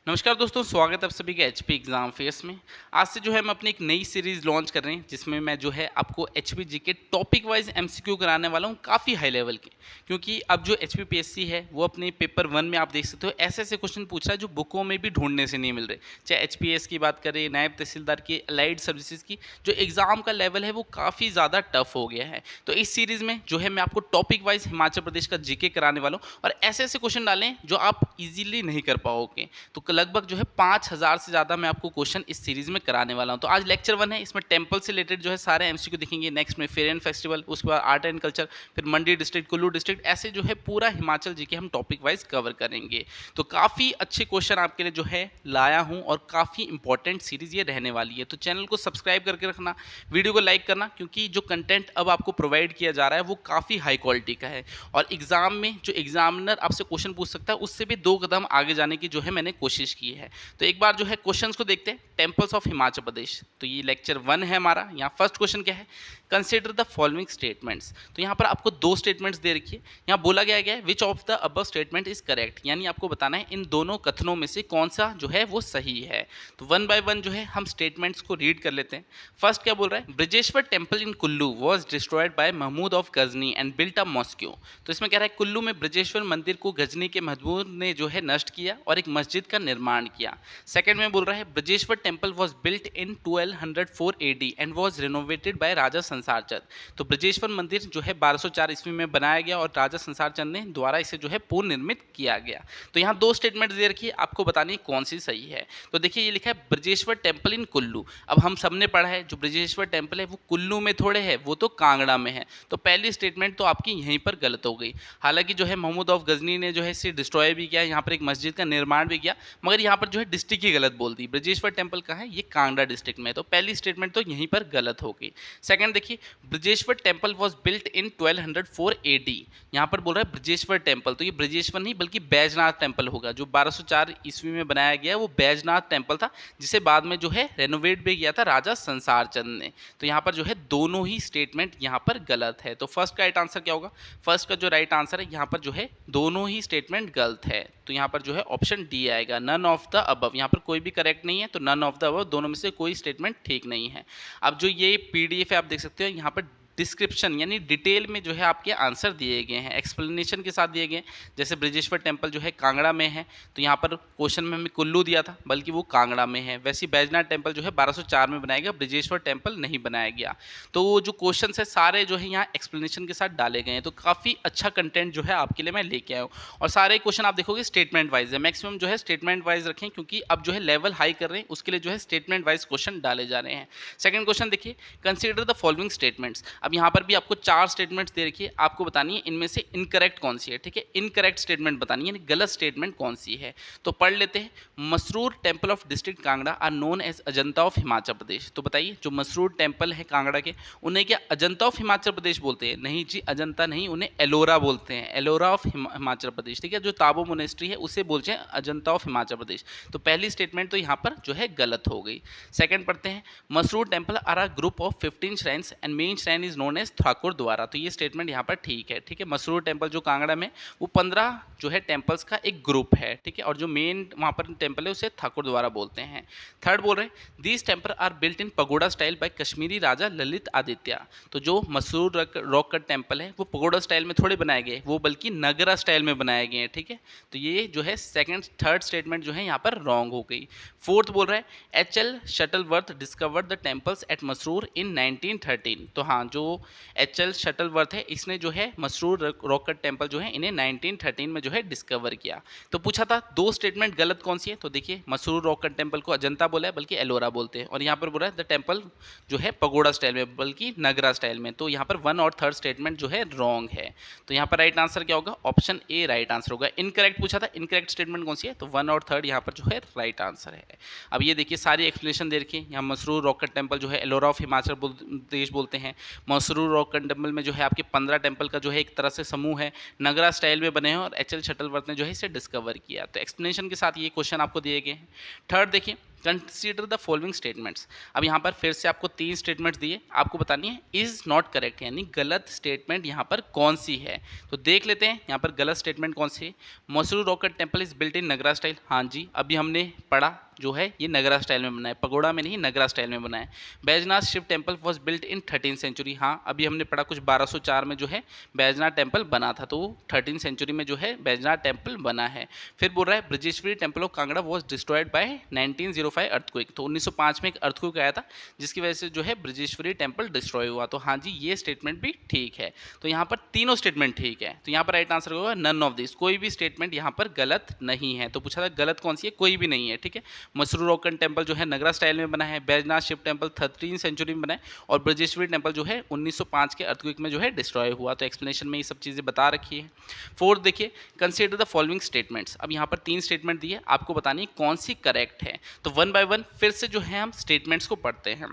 नमस्कार दोस्तों, स्वागत है आप सभी का एचपी एग्ज़ाम फेयर्स में। आज से जो है हम अपनी एक नई सीरीज़ लॉन्च कर रहे हैं, जिसमें मैं जो है आपको HP GK topic wise MCQ कराने वाला हूँ, काफ़ी हाई लेवल के। क्योंकि अब जो एचपीपीएससी है वो अपने पेपर 1 में आप देख सकते हो ऐसे-ऐसे क्वेश्चन पूछ रहा है जो बुकों में भी ढूँढने से नहीं मिल रहे। चाहे एचपीएस की बात करें, नायब तहसीलदार की, अलाइड सर्विसेज़ की, जो एग्ज़ाम का लेवल है वो काफ़ी ज़्यादा टफ हो गया है। तो इस सीरीज़ में जो है मैं आपको टॉपिक वाइज हिमाचल प्रदेश का जीके कराने वाला हूँ और ऐसे-ऐसे क्वेश्चन डाले हैं जो आप ईज़िली नहीं कर पाओगे। तो लगभग जो है 5000 से ज़्यादा मैं आपको क्वेश्चन इस सीरीज़ में कराने वाला हूँ। तो आज लेक्चर 1 है, इसमें टेम्पल से रिलेटेड जो है सारे एमसीक्यू दिखेंगे। नेक्स्ट में फेयर एंड फेस्टिवल, उसके बाद आर्ट एंड कल्चर, फिर मंडी डिस्ट्रिक्ट, कुल्लू डिस्ट्रिक्ट, ऐसे जो है पूरा हिमाचल जीके हम टॉपिक वाइज कवर करेंगे। तो काफ़ी अच्छे क्वेश्चन आपके लिए जो है लाया हूँ और काफ़ी इंपॉर्टेंट सीरीज़ ये रहने वाली है। तो चैनल को सब्सक्राइब करके रखना, वीडियो को लाइक करना, क्योंकि जो कंटेंट अब आपको प्रोवाइड किया जा रहा है वो काफ़ी हाई क्वालिटी का है और एग्ज़ाम में जो एग्जामिनर आपसे क्वेश्चन पूछ सकता है उससे भी 2 कदम आगे जाने की जो है मैंने कोशिश की है। तो एक बार जो है क्वेश्चंस को देखते हैं। टेम्पल्स ऑफ हिमाचल प्रदेश, तो ये लेक्चर 1 है हमारा। यहाँ फर्स्ट क्वेश्चन क्या है, कंसिडर द फॉलोइंग स्टेटमेंट्स। तो यहाँ पर आपको 2 स्टेटमेंट्स दे रखी है। यहाँ बोला गया है which of the above statement is correct, यानी आपको बताना है इन दोनों कथनों में से कौन सा जो है वो सही है। तो 1 बाय 1 जो है हम स्टेटमेंट्स को रीड कर लेते हैं। फर्स्ट क्या बोल रहा है, Brajeshwar temple in Kullu was destroyed by Mahmud of Ghazni and built a mosque. तो इसमें कह रहा है कुल्लू में ब्रजेश्वर मंदिर को गजनी के महमूद ने जो है नष्ट किया और एक मस्जिद का निर्माण किया। सेकंड में बोल रहा है Brajeshwar temple was built in 1204 AD and was renovated by Raja Sansar Chand. तो ब्रजेश्वर मंदिर जो है 1204 ईस्वी में बनाया गया और राजा संसार चंद ने द्वारा इसे जो है पुनर्निर्मित किया गया। तो यहाँ 2 स्टेटमेंट दे रखी है, आपको बतानी है कौन सी सही है। तो देखिए ये लिखा है ब्रजेश्वर टेम्पल इन कुल्लू। अब हम सबने पढ़ा है जो ब्रजेश्वर टेम्पल है वो कुल्लू में थोड़े है, वो तो कांगड़ा में है। तो पहली स्टेटमेंट तो आपकी यहीं पर गलत हो गई। हालांकि जो है महमूद ऑफ गजनी ने जो है इसे डिस्ट्रॉय भी किया, यहाँ पर एक मस्जिद का निर्माण भी किया, मगर यहाँ पर जो है डिस्ट्रिक्ट ही गलत बोल दी। ब्रजेश्वर टेम्पल कहाँ है, ये कांगड़ा डिस्ट्रिक्ट में है। तो पहली स्टेटमेंट तो यहीं पर गलत हो गई। सेकंड देखिए, Brajeshwar temple was built in 1204 AD. यहाँ पर बोल रहा है ब्रजेश्वर टेम्पल, तो ये ब्रजेश्वर नहीं बल्कि बैजनाथ टेम्पल होगा। जो 1204 ईस्वी में बनाया गया वो बैजनाथ टेम्पल था, जिसे बाद में जो है रेनोवेट भी किया था राजा संसार चंद ने। तो यहाँ पर जो है दोनों ही स्टेटमेंट यहाँ पर गलत है। तो फर्स्ट का राइट आंसर क्या होगा, फर्स्ट का जो राइट आंसर है यहाँ पर जो है दोनों ही स्टेटमेंट गलत है। तो यहाँ पर जो है ऑप्शन डी आएगा, नन ऑफ द अबव। यहाँ पर कोई भी करेक्ट नहीं है, तो नन ऑफ द अबव, दोनों में से कोई स्टेटमेंट ठीक नहीं है। अब जो ये पीडीएफ है आप देख सकते हो, यहाँ पर डिस्क्रिप्शन यानी डिटेल में जो है आपके आंसर दिए गए हैं, एक्सप्लेनेशन के साथ दिए गए हैं। जैसे ब्रजेश्वर टेम्पल जो है कांगड़ा में है, तो यहाँ पर क्वेश्चन में हमें कुल्लू दिया था, बल्कि वो कांगड़ा में है। वैसे बैजनाथ टेम्पल जो है 1204 में बनाया गया, ब्रजेश्वर टेम्पल नहीं बनाया गया। तो वो जो क्वेश्चन है सारे जो है यहाँ एक्सप्लेनेशन के साथ डाले गए हैं। तो काफ़ी अच्छा कंटेंट जो है आपके लिए मैं लेके आया हूँ और सारे क्वेश्चन आप देखोगे स्टेटमेंट वाइज है। मैक्सिमम जो है स्टेटमेंट वाइज रखें, क्योंकि अब जो है लेवल हाई कर रहे हैं, उसके लिए जो है स्टेटमेंट वाइज क्वेश्चन डाले जा रहे हैं। सेकंड क्वेश्चन देखिए, कंसीडर द फॉलोइंग स्टेटमेंट्स। अब यहाँ पर भी आपको 4 स्टेटमेंट्स दे रखी है, आपको बतानी है इनमें से इनकरेक्ट कौन सी है। ठीक है, इनकरेक्ट स्टेटमेंट बतानी है, यानी गलत स्टेटमेंट कौन सी है। तो पढ़ लेते हैं। Masroor temple of district Kangra are known as Ajanta of Himachal Pradesh. तो बताइए जो मसरूर टेम्पल है कांगड़ा के, उन्हें क्या अजंता ऑफ हिमाचल प्रदेश बोलते हैं? नहीं जी, अजंता नहीं, उन्हें एलोरा बोलते हैं, एलोरा ऑफ हिमाचल प्रदेश। ठीक है, जो ताबो मोनेस्ट्री है उसे बोलते हैं अजंता ऑफ हिमाचल प्रदेश। तो पहली स्टेटमेंट तो यहाँ पर जो है गलत हो गई। सेकंड पढ़ते हैं, Masroor temple are a group of 15 shrines and main shrine is known as Thakurdwara. तो ये स्टेटमेंट यहाँ पर ठीक है। ठीक है, मसरूर टेम्पल जो कांगड़ा में, वो 15 जो है टेम्पल्स का एक ग्रुप है। ठीक है, और जो मेन वहाँ पर टेम्पल है उसे ठाकुर द्वारा बोलते हैं। थर्ड बोल रहे हैं, these temple are built in pagoda style by Kashmiri Raja Lalitaditya. तो जो मसरूर रॉक कट टेम्पल है वो पगोडा स्टाइल में थोड़े बनाए गए, वो बल्कि नगरा स्टाइल में बनाए गए हैं। ठीक है, तो ये जो है सेकंड थर्ड स्टेटमेंट जो है यहाँ पर रॉन्ग हो गई। फोर्थ बोल रहा है, H L. Shuttleworth discovered the temples at Masroor in 1913। तो हाँ, जो एच.एल. शटलवर्थ है इसने जो है मसरूर रॉक कट टेम्पल जो है इन्हें 1913 में जो है डिस्कवर किया। तो पूछा था 2 स्टेटमेंट गलत कौन सी है, तो देखिए मसरूर रॉक कट टेम्पल को अजंता बोला है बल्कि एलोरा बोलते हैं, और यहाँ पर बोला है द टेम्पल जो है पगोडा स्टाइल में बल्कि नगरा स्टाइल में। तो यहाँ पर 1 और थर्ड स्टेटमेंट जो है रॉन्ग है। तो यहाँ पर राइट आंसर क्या होगा, ऑप्शन ए राइट आंसर होगा। इनकरेक्ट पूछा था, इनकरेक्ट स्टेटमेंट कौन सी है, तो 1 और थर्ड यहाँ पर जो है राइट आंसर है। अब ये देखिए सारी एक्सप्लेनेशन दे रखी है। यहाँ मसरूर रॉक कट टेम्पल जो है एलोरा ऑफ हिमाचल प्रदेश बोलते हैं। मसरूर रॉक कट टेम्पल में जो है आपके 15 टेम्पल का जो है एक तरह से समूह है, नगरा स्टाइल में बने हैं, और एच.एल. शटलवर्थ ने जो है इसे डिस्कवर किया। तो एक्सप्लेनेशन के साथ ये क्वेश्चन आपको दिए गए हैं। थर्ड देखिए, कंसीडर द फॉलोइंग स्टेटमेंट्स। अब यहाँ पर फिर से आपको 3 स्टेटमेंट्स दिए, आपको बतानी है इज नॉट करेक्ट, यानी गलत स्टेटमेंट यहाँ पर कौन सी है। तो देख लेते हैं यहाँ पर गलत स्टेटमेंट कौन सी है। Masroor rock cut temple is built in Nagara style, हाँ जी अभी हमने पढ़ा जो है ये नगरा स्टाइल में बना है, पगोड़ा में नहीं नगरा स्टाइल में बना है। Baijnath Shiv temple was built in 13th century, हाँ अभी हमने पढ़ा कुछ 1204 में जो है बैजनाथ टेम्पल बना था, तो 13th सेंचुरी में जो है बैजनाथ टेम्पल बना है। फिर बोल रहा है Brajeshwari temple of Kangra was destroyed bye 1905 earthquake, तो 1905 में एक अर्थक्वेक आया था जिसकी वजह से जो है ब्रजेश्वरी टेम्पल डिस्ट्रॉय हुआ। तो हाँ जी ये स्टेटमेंट भी ठीक है। तो यहाँ पर तीनों स्टेटमेंट ठीक है, तो यहाँ पर राइट आंसर होगा नन ऑफ दिस, कोई भी स्टेटमेंट यहाँ पर गलत नहीं है। तो पूछा था गलत कौन सी है, कोई भी नहीं है, ठीक है। मसरूर रॉकेट टेम्पल जो है नगरा स्टाइल में बना है, Baijnath Shiv temple 13th century में बना है, और ब्रजेश्वरी टेम्पल जो है 1905 के अर्थक्वेक में जो है डिस्ट्रॉय हुआ। तो एक्सप्लेनेशन में ये सब चीज़ें बता रखी है। फोर्थ देखिए, कंसीडर द फॉलोइंग स्टेटमेंट्स। अब यहाँ पर 3 स्टेटमेंट दिए, आपको बतानी कौन सी करेक्ट है। तो वन बाय वन फिर से जो है हम स्टेटमेंट्स को पढ़ते हैं।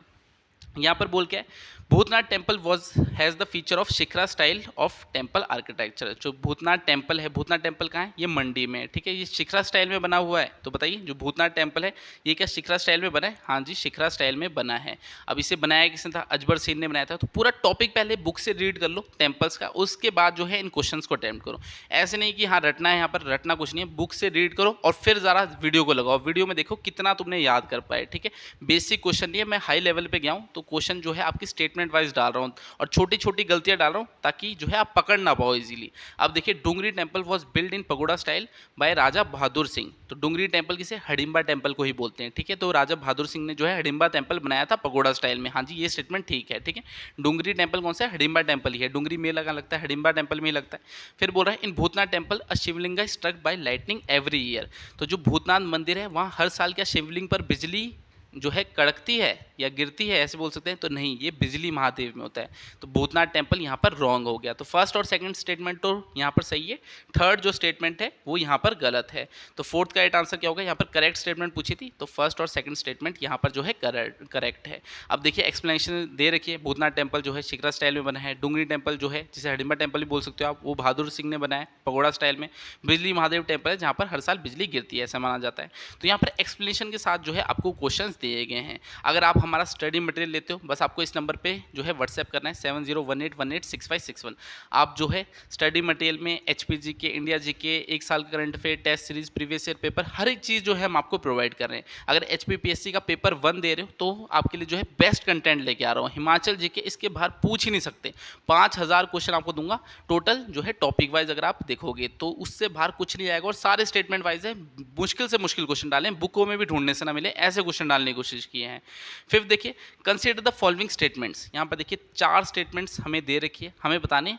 यहाँ पर बोल क्या है, Bhutnath temple was has the feature of Shikhara style of temple architecture. जो भूतनाथ टेम्पल है, भूतनाथ टेम्पल कहाँ है, ये मंडी में है, ठीक है। ये शिखरा स्टाइल में बना हुआ है, तो बताइए जो भूतनाथ टेम्पल है ये क्या शिखरा स्टाइल में बना है, हाँ जी शिखरा स्टाइल में बना है। अब इसे बनाया किसने था, अजबर सेन ने बनाया था। तो पूरा टॉपिक पहले बुक से रीड कर लो टेम्पल्स का, उसके बाद जो है इन क्वेश्चंस को अटेम्प्ट करो। ऐसे नहीं कि हाँ रटना है, यहाँ पर रटना कुछ नहीं है, बुक से रीड करो और फिर ज़रा वीडियो को लगाओ, वीडियो में देखो कितना तुमने याद कर पाए, ठीक है। बेसिक क्वेश्चन नहीं है, मैं हाई लेवल पे गया हूँ, तो क्वेश्चन जो है आपकी स्टेटमेंट वाइज डाल रहा हूँ और छोटी छोटी गलतियां डाल रहा हूँ ताकि जो है आप पकड़ ना पाओ इजीली। अब देखिए Dungri temple was build in pagoda style by Raja Bahadur Singh. तो डुंगरी टेम्पल किसे, हडिम्बा टेम्पल को ही बोलते हैं, ठीक है। तो राजा बहादुर सिंह ने जो है हडिम्बा टेम्पल बनाया था पगोड़ा स्टाइल में, हाँ जी ये स्टेटमेंट ठीक है, ठीक है। डुंगरी टेम्पल कौन सा है, हडिम्बा टेम्पल ही है, डुंगरी मेला का लगता है, हडिम्बा टेम्पल में ही लगता है। फिर बोल रहा है in Bhutnath temple a shivling struck by lightning every year. तो जो भूतनाथ मंदिर है वहाँ हर साल क्या शिवलिंग पर बिजली जो है कड़कती है या गिरती है, ऐसे बोल सकते हैं। तो नहीं, ये बिजली महादेव में होता है। तो भूतनाथ टेम्पल यहाँ पर रॉन्ग हो गया। तो फर्स्ट और सेकंड स्टेटमेंट तो यहाँ पर सही है, थर्ड जो स्टेटमेंट है वो यहाँ पर गलत है। तो फोर्थ का राइट आंसर क्या होगा, यहाँ पर करेक्ट स्टेटमेंट पूछी थी, तो फर्स्ट और सेकंड स्टेटमेंट यहाँ पर जो है करेक्ट है। अब देखिए एक्सप्लेनेशन दे रखिए, भूतनाथ टेम्पल जो है शिखरा स्टाइल में बना है, डुंगरी टेम्पल जो है जिसे हडिम्बा टेम्पल भी बोल सकते हो आप, वो बहादुर सिंह ने बनाया है पगोड़ा स्टाइल में। बिजली महादेव टेम्पल है जहाँ पर हर साल बिजली गिरती है, ऐसा माना जाता है। तो यहाँ पर एक्सप्लेनेशन के साथ जो है आपको क्वेश्चन दिए गए हैं। अगर आप हमारा स्टडी मटेरियल लेते हो, बस आपको इस नंबर पे जो है व्हाट्सएप करना है 7018186561। आप जो है स्टडी मटेरियल में एचपीजी के, इंडिया जीके, एक साल का current affair, test series, previous year paper, हर एक चीज़ जो है हम आपको प्रोवाइड कर रहे हैं। अगर एचपीपीएससी का पेपर 1 दे रहे हो तो आपके लिए जो है बेस्ट कंटेंट लेके आ रहा हूँ। हिमाचल जीके इसके बाहर पूछ ही नहीं सकते। 5000 क्वेश्चन आपको दूंगा टोटल, जो है टॉपिक वाइज अगर आप देखोगे तो उससे बाहर कुछ नहीं आएगा, और सारे स्टेटमेंट वाइज है। मुश्किल से मुश्किल क्वेश्चन डालें, बुकों में भी ढूंढने से ना मिले, ऐसे क्वेश्चन डालने की कोशिश किए हैं। फिफ्थ देखिए, कंसीडर द फॉलोइंग स्टेटमेंट्स। यहाँ पर देखिए 4 स्टेटमेंट्स हमें दे रखी है, हमें बताने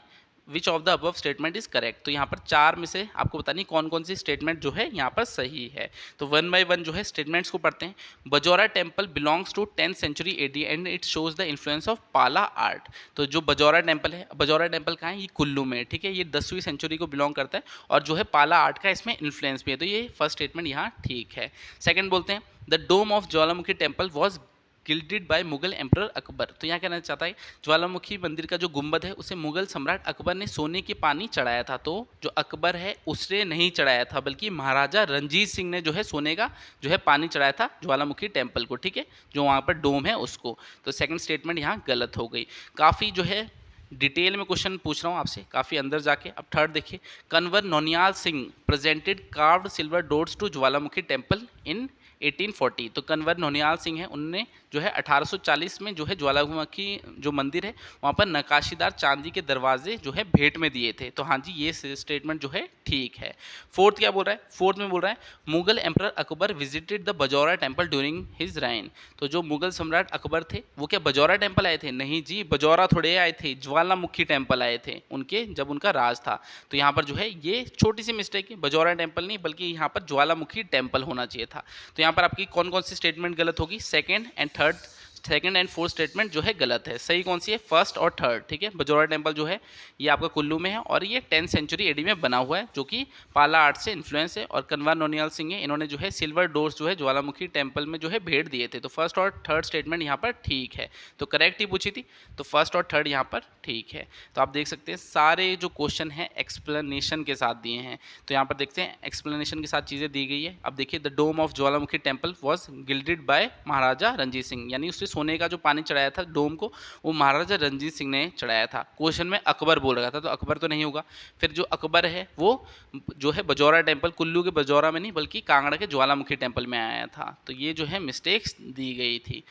विच of the above statement is correct. तो यहाँ पर 4 में से आपको बतानी कौन कौन सी स्टेटमेंट जो है यहाँ पर सही है। तो वन बाय वन जो है स्टेटमेंट्स को पढ़ते हैं। Bajaura temple belongs to 10th century AD and it shows the influence of Pala art. तो जो बजौरा टेम्पल है, बजौरा टेम्पल कहाँ है, ये कुल्लू में है, ठीक है। ये 10वीं सेंचुरी को बिलोंग करता है और जो है पाला आर्ट का इसमें इन्फ्लुएंस भी है। तो ये फर्स्ट स्टेटमेंट यहाँ ठीक है। सेकेंड बोलते हैं the dome of Jwalamukhi temple was gilded by Mughal emperor Akbar. तो यहाँ कहना चाहता है ज्वालामुखी मंदिर का जो गुंबद है उसे मुगल सम्राट अकबर ने सोने के पानी चढ़ाया था। तो जो अकबर है उसने नहीं चढ़ाया था, बल्कि महाराजा रंजीत सिंह ने जो है सोने का जो है पानी चढ़ाया था ज्वालामुखी टेम्पल को, ठीक है, जो वहाँ पर डोम है उसको। तो सेकंड स्टेटमेंट यहाँ गलत हो गई। काफ़ी जो है डिटेल में क्वेश्चन पूछ रहा हूँ आपसे, काफ़ी अंदर जाके। अब थर्ड देखिए, Kanwar Naunihal Singh presented carved silver dots to Jwalamukhi temple in 1840। तो कन्वर नौनियाल सिंह है, उनने जो है 1840 में जो है ज्वालामुखी जो मंदिर है वहाँ पर नकाशीदार चांदी के दरवाजे जो है भेंट में दिए थे। तो हाँ जी ये स्टेटमेंट जो है ठीक है। फोर्थ क्या बोल रहा है, फोर्थ में बोल रहा है Mughal emperor Akbar visited the Bajaura temple during his reign. तो जो मुगल सम्राट अकबर थे वो क्या बजौरा टेम्पल आए थे, नहीं जी बजौरा थोड़े आए थे, ज्वालामुखी टेम्पल आए थे उनके जब उनका राज था। तो यहाँ पर जो है ये छोटी सी मिस्टेक है, बजौरा टेम्पल नहीं बल्कि यहाँ पर ज्वालामुखी टेम्पल होना चाहिए था। तो यहाँ पर आपकी कौन कौन सी स्टेटमेंट गलत होगी, second and third second and fourth statement जो है गलत है। सही कौन सी है? फर्स्ट और थर्ड, ठीक है। बजौरा टेम्पल जो है ये आपका कुल्लू में है और ये 10th सेंचुरी एडी में बना हुआ है, जो कि पाला आर्ट से इन्फ्लुएंस है। और कन्वर नोनियाल सिंह है, इन्होंने जो है सिल्वर डोर्स जो है ज्वालामुखी टेम्पल में जो है भेंट दिए थे। तो फर्स्ट और थर्ड स्टेटमेंट यहाँ पर ठीक है, तो करेक्ट ही पूछी थी, तो फर्स्ट और थर्ड यहाँ पर ठीक है। तो आप देख सकते हैं सारे जो क्वेश्चन हैं एक्सप्लेनेशन के साथ दिए हैं। तो यहाँ पर देखते हैं एक्सप्लेनेशन के साथ चीज़ें दी गई है। अब देखिए, the dome of Jwalamukhi temple was gilded bye महाराजा रणजीत सिंह, यानी उससे सोने का जो पानी चढ़ाया था डोम को, वो महाराजा रणजीत सिंह ने चढ़ाया था। क्वेश्चन में अकबर बोल रहा था, तो अकबर तो नहीं होगा। फिर जो अकबर है वो जो है बजौरा टेम्पल, कुल्लू के बजौरा में नहीं बल्कि कांगड़ा के ज्वालामुखी टेम्पल में आया था। तो ये जो है मिस्टेक्स दी गई थी।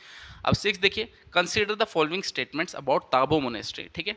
अब 6 देखिए, consider the following statements about Tabo monastery, ठीक है।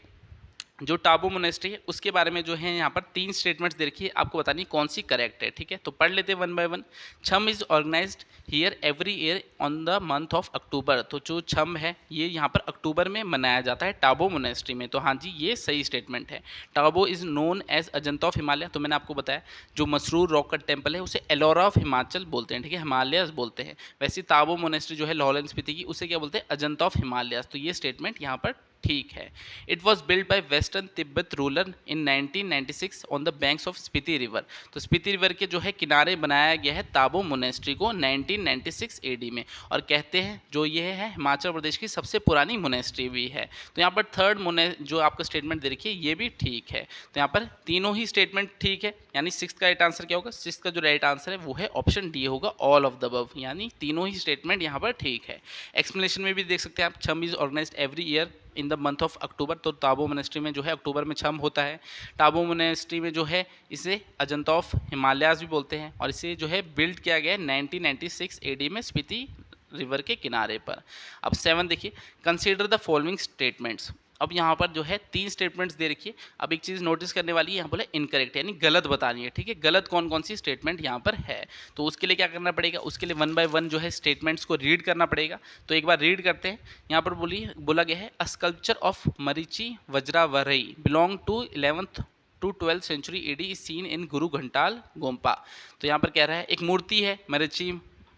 जो टाबो मोनेस्ट्री है उसके बारे में जो है यहाँ पर 3 स्टेटमेंट्स दे रखी है, आपको बतानी कौन सी करेक्ट है, ठीक है। तो पढ़ लेते हैं one by one. Chham is organised here every year on the month of October. तो जो छम है ये यहाँ पर अक्टूबर में मनाया जाता है टाबो मोनेस्ट्री में। तो हाँ जी, ये सही स्टेटमेंट है। Tabo is known as Ajanta of Himalaya. तो मैंने आपको बताया जो मसरूर रॉक कट टेम्पल है उसे एलोरा ऑफ हिमाचल बोलते हैं, ठीक है, हिमालयस बोलते हैं। वैसे ताबो मोनेस्ट्री जो है लाहौल एंड स्पीति की, उसे क्या बोलते हैं? Ajanta of Himalayas. तो ये स्टेटमेंट यहाँ पर ठीक है। It was build bye western Tibet ruler in 1996 on the banks of Spiti river. तो स्पीति रिवर के जो है किनारे बनाया गया है ताबो मोनेस्ट्री को 1996 एडी में। और कहते हैं जो ये है हिमाचल प्रदेश की सबसे पुरानी मोनेस्ट्री भी है। तो यहाँ पर थर्ड जो आपका स्टेटमेंट दे रखिए ये भी ठीक है। तो यहाँ पर तीनों ही स्टेटमेंट ठीक है, यानी 6 का राइट आंसर क्या होगा? 6 का जो राइट आंसर है वो है ऑप्शन डी होगा, ऑल ऑफ द अबव, यानी तीनों ही स्टेटमेंट यहाँ पर ठीक है। एक्सप्लेनेशन में भी देख सकते हैं आप, Chham is organised every year in the month of October. तो ताबो मोनेस्ट्री में जो है अक्टूबर में छम होता है। टाबो मोनेस्ट्री में जो है इसे अजंता ऑफ हिमालयाज भी बोलते हैं और इसे जो है बिल्ड किया गया है 1996 एडी में स्पीति रिवर के किनारे पर। अब 7 देखिए, कंसीडर द फॉलोइंग स्टेटमेंट्स। अब यहाँ पर जो है 3 स्टेटमेंट्स दे रखिए। अब एक चीज़ नोटिस करने वाली है, यहाँ बोले इनकरेक्ट, यानी गलत बतानी है, ठीक है। गलत कौन कौन सी स्टेटमेंट यहाँ पर है, तो उसके लिए क्या करना पड़ेगा? उसके लिए वन बाय वन जो है स्टेटमेंट्स को रीड करना पड़ेगा। तो एक बार रीड करते हैं। यहाँ पर बोला गया है, a sculpture of Marichi Vajravarahi belong to 11th to 12th century AD is seen in Guru Ghantal गोम्पा। तो यहाँ पर कह रहा है एक मूर्ति है मरीची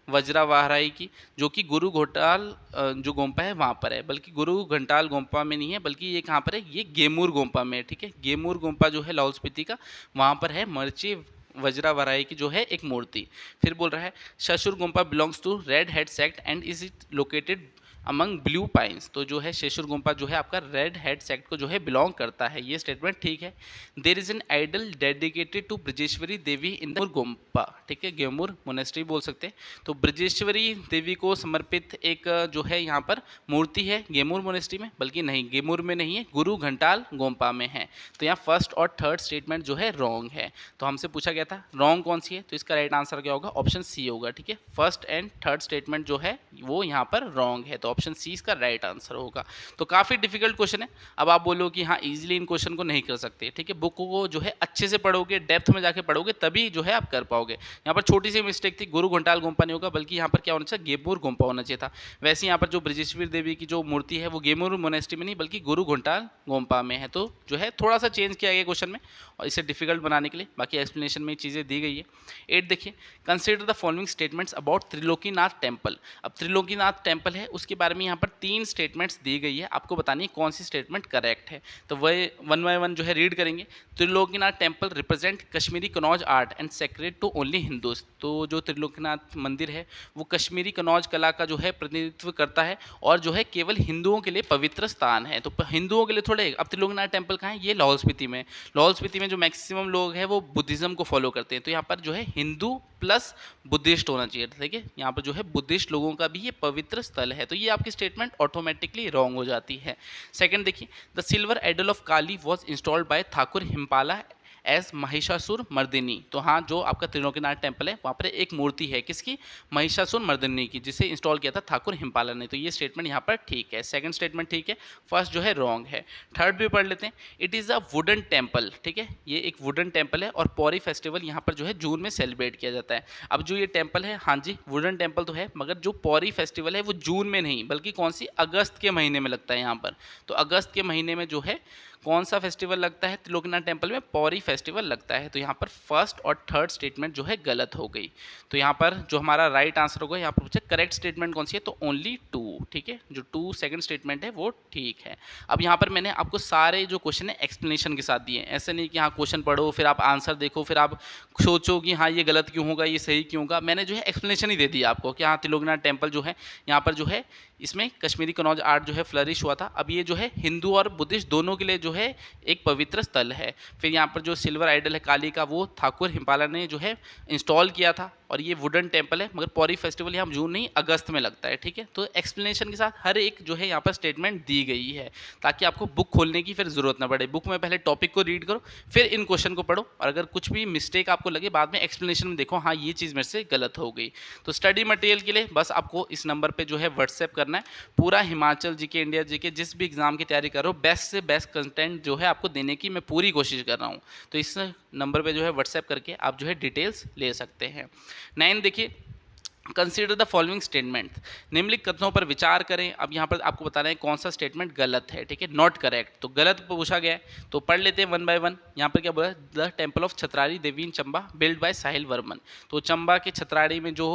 वज्रावाहराई की, जो कि गुरु घोटाल जो गोम्पा है वहाँ पर है, बल्कि गुरु घंटाल गोम्पा में नहीं है, बल्कि ये कहाँ पर है? ये गेमूर गोम्पा में है, ठीक है। गेमूर गोम्पा जो है लाहौल स्पीति का, वहाँ पर है मर्ची वज्रावाराई की जो है एक मूर्ति। फिर बोल रहा है Shashur gompa belongs to red head sect and is it located among blue pines. तो जो है शेषुर गुम्पा जो है आपका रेड हेड सेक्ट को जो है बिलोंग करता है, ये स्टेटमेंट ठीक है। There is an idol dedicated to Brajeshwari Devi in the gompa, ठीक है, गेमूर मोनेस्ट्री बोल सकते हैं। तो ब्रजेश्वरी देवी को समर्पित एक जो है यहाँ पर मूर्ति है गेमूर मोनेस्ट्री में, बल्कि नहीं, गेमूर में नहीं है, गुरु घंटाल गोम्पा में है। तो यहाँ फर्स्ट और थर्ड स्टेटमेंट जो है रॉन्ग है। तो हमसे पूछा गया था रॉन्ग कौन सी है, तो इसका राइट आंसर क्या होगा? ऑप्शन सी होगा, ठीक है। फर्स्ट एंड थर्ड स्टेटमेंट जो है वो यहाँ पर रॉन्ग है, तो ऑप्शन सी इसका राइट आंसर होगा। तो काफ़ी डिफिकल्ट क्वेश्चन है। अब आप बोलो कि हाँ इजीली इन क्वेश्चन को नहीं कर सकते, ठीक है। बुक को जो है अच्छे से पढ़ोगे, डेप्थ में जाके पढ़ोगे, तभी जो है आप कर पाओगे। यहाँ पर छोटी सी मिस्टेक थी, गुरु घंटाल गोम्पा नहीं होगा, बल्कि यहाँ पर क्या होना चाहिए? गेमूर गोम्पा होना चाहिए था। वैसे यहाँ पर जो ब्रजेश्वरी देवी की जो मूर्ति है वो गेमूर मोनेस्ट्री में नहीं बल्कि गुरु घंटाल गोम्पा में है। तो जो है थोड़ा सा चेंज किया गया क्वेश्चन में, और इसे डिफिकल्ट बनाने के लिए। बाकी एक्सप्लेनेशन में चीज़ें दी गई है। 8 देखिए, consider the following statements about Trilokinath temple. अब त्रिलोकीनाथ टेम्पल है उसके बारे में यहाँ पर 3 स्टेटमेंट्स दी गई है, आपको बतानी है कौन सी स्टेटमेंट करेक्ट है। तो वह वन बाय वन जो है रीड करेंगे। Trilokinath temple represent Kashmiri Kanauj art and sacred to only Hindus. तो जो त्रिलोकीनाथ मंदिर है वो कश्मीरी कनौज कला का जो है प्रतिनिधित्व करता है और जो है केवल हिंदुओं के लिए पवित्र स्थान है। तो हिंदुओं के लिए थोड़े, अब त्रिलोकीनाथ टेम्पल कहाँ है? ये लाहौल स्पीति में। लाहौल स्पीति में जो मैक्सिमम लोग हैं वो बुद्धिज्म को फॉलो करते हैं, तो यहाँ पर जो है हिंदू प्लस बुद्धिस्ट होना चाहिए, ठीक है। यहाँ पर जो है बुद्धिस्ट लोगों का भी ये पवित्र स्थल है, तो ये आपकी स्टेटमेंट ऑटोमेटिकली रॉन्ग हो जाती है। सेकंड देखिए, the silver idol of Kali was installed by Thakur Himpala as Mahishasur Mardini. तो हाँ, जो आपका त्रिलोकीनाथ टेम्पल है वहाँ पर एक मूर्ति है, किसकी? महिषासुर मर्दिनी की, जिसे इंस्टॉल किया था ठाकुर हिम्पाला ने। तो ये स्टेटमेंट यहाँ पर ठीक है। सेकंड स्टेटमेंट ठीक है, फर्स्ट जो है रॉन्ग है। थर्ड भी पढ़ लेते हैं। It is a wooden temple, ठीक है, ये एक वुडन टेम्पल है और पौरी फेस्टिवल यहाँ पर जो है जून में सेलिब्रेट किया जाता है। अब जो ये टेम्पल है, हाँ जी वुडन टेम्पल तो है, मगर जो पौरी फेस्टिवल है वो जून में नहीं बल्कि कौन सी? अगस्त के महीने में लगता है यहाँ पर। तो अगस्त के महीने में जो है कौन सा फेस्टिवल लगता है? त्रिलोकीनाथ टेम्पल में पौरी फेस्टिवल लगता है। तो यहाँ पर फर्स्ट और थर्ड स्टेटमेंट जो है गलत हो गई। तो यहाँ पर जो हमारा राइट आंसर होगा, यहाँ पर पूछे करेक्ट स्टेटमेंट कौन सी है, तो ओनली 2, ठीक है, जो 2 सेकंड स्टेटमेंट है वो ठीक है। अब यहाँ पर मैंने आपको सारे जो क्वेश्चन है एक्सप्लेनेशन के साथ दिए हैं, ऐसे नहीं कि हाँ क्वेश्चन पढ़ो फिर आप आंसर देखो फिर आप सोचो कि हाँ ये गलत क्यों होगा ये सही क्यों होगा। मैंने जो है एक्सप्लेनेशन ही दे दिया आपको कि हाँ त्रिलोकनाथ टेम्पल जो है यहाँ पर जो है इसमें कश्मीरी कनौज आर्ट जो है फ्लरिश हुआ था। अब ये जो है हिंदू और बुद्धिस्ट दोनों के लिए जो है एक पवित्र स्थल है। फिर यहाँ पर जो सिल्वर आइडल है काली का वो ठाकुर हिम्पाला ने जो है इंस्टॉल किया था और ये वुडन टेम्पल है, मगर पौरी फेस्टिवल यहाँ जून नहीं अगस्त में लगता है, ठीक है। तो एक्सप्लेनेशन के साथ हर एक जो है यहाँ पर स्टेटमेंट दी गई है ताकि आपको बुक खोलने की फिर ज़रूरत ना पड़े। बुक में पहले टॉपिक को रीड करो फिर इन क्वेश्चन को पढ़ो और अगर कुछ भी मिस्टेक आपको लगे बाद में एक्सप्लेनेशन में देखो हाँ ये चीज़ मेरे से गलत हो गई। तो स्टडी मटेरियल के लिए बस आपको इस नंबर पर जो है व्हाट्सएप करना है। पूरा हिमाचल जीके इंडिया जीके जिस भी एग्जाम की तैयारी करो बेस्ट से बेस्ट कंटेंट जो है आपको देने की मैं पूरी कोशिश कर रहा हूँ। तो इस नंबर पे जो है व्हाट्सएप करके आप जो है डिटेल्स ले सकते हैं। 9 देखिए, कंसीडर द फॉलोइंग स्टेटमेंट, निम्नलिखित कथनों पर विचार करें। अब यहाँ पर आपको बताना है कौन सा स्टेटमेंट गलत है, ठीक है, नॉट करेक्ट। तो गलत पूछा गया है तो पढ़ लेते हैं वन बाय वन। यहाँ पर क्या बोला, the temple of Chhatrari Devi in Chamba build by Sahil Varman. तो चंबा के छत्राड़ी में जो